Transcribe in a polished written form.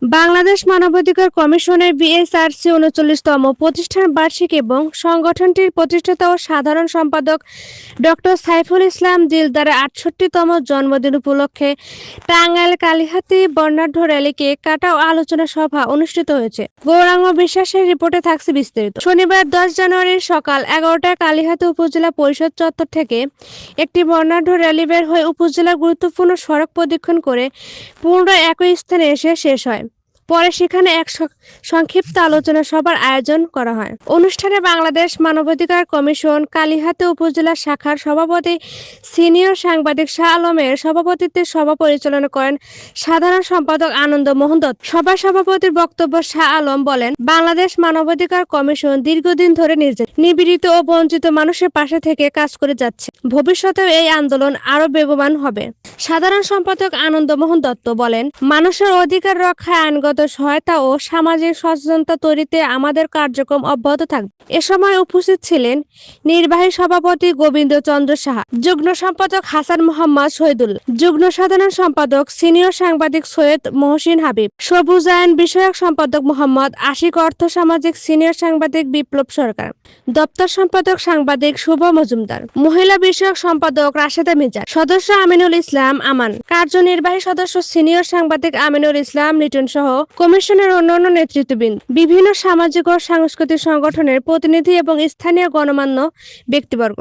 বাংলাদেশ মানবাধিকার কমিশনের বিএসআরসি ৩৯তম প্রতিষ্ঠান বার্ষিক এবং সংগঠনটির প্রতিষ্ঠাতা ও সাধারণ সম্পাদক ডক্টর সাইফুল ইসলাম দিলদারের ৬৮তম জন্মদিন উপলক্ষে টাঙ্গাইল কালিহাতী বর্ণাঢ্য র্যালি, কেক কাটা ও আলোচনা সভা অনুষ্ঠিত হয়েছে। গৌরাঙ্গ বিশ্বাসের রিপোর্টে থাকছে বিস্তারিত। শনিবার ১০ জানুয়ারি সকাল ১১টায় কালিহাতী উপজেলা পরিষদ চত্বর থেকে একটি বর্ণাঢ্য র্যালি বের হয়ে উপজেলার গুরুত্বপূর্ণ সড়ক প্রদক্ষিণ করে পুনরায় একই স্থানে এসে শেষ হয়। পরে সেখানে এক সংক্ষিপ্ত আলোচনা সভার আয়োজন করা হয়। অনুষ্ঠানে বাংলাদেশ মানবাধিকার কমিশন কালিহাতী উপজেলা শাখার সভাপতি সিনিয়র সাংবাদিক শাহ আলমের সভাপতিত্বে সভা পরিচালনা করেন সাধারণ সম্পাদক আনন্দ মোহন দত্ত। সভার সভাপতির বক্তব্য শাহ আলম বলেন, বাংলাদেশ মানবাধিকার কমিশন দীর্ঘদিন ধরে নিপীড়িত ও বঞ্চিত মানুষের পাশে থেকে কাজ করে যাচ্ছে। ভবিষ্যতেও এই আন্দোলন আরো বেগবান হবে। সাধারণ সম্পাদক আনন্দ মোহন দত্ত বলেন, মানুষের অধিকার রক্ষায় আইনগত সহায়তা ও সামাজিক সচেতনতা তৈরিতে আমাদের কার্যক্রম অব্যাহত থাকবে। এ সময় উপস্থিত ছিলেন নির্বাহী সভাপতি গোবিন্দ চন্দ্র সাহা, যুগ্ম সম্পাদক হাসান মোহাম্মদ শহীদুল, যুগ্ম সাধারণ সম্পাদক সিনিয়র সাংবাদিক সৈয়দ মহসিন হাবিব, সবুজায়ন বিষয়ক সম্পাদক মোহাম্মদ আশিক, অর্থ সামাজিক সিনিয়র সাংবাদিক বিপ্লব সরকার, দপ্তর সম্পাদক সাংবাদিক শুভ মজুমদার, মহিলা বিষয়ক সম্পাদক রাশেদা মির্জা, সদস্য আমিনুল ইসলাম আমান, কার্যনির্বাহী সদস্য সিনিয়র সাংবাদিক আমিনুল ইসলাম লিটন সহ কমিশনের অন্যান্য নেতৃত্ববৃন্দ, বিভিন্ন সামাজিক ও সাংস্কৃতিক সংগঠনের প্রতিনিধি এবং স্থানীয় গণমান্য ব্যক্তিবর্গ।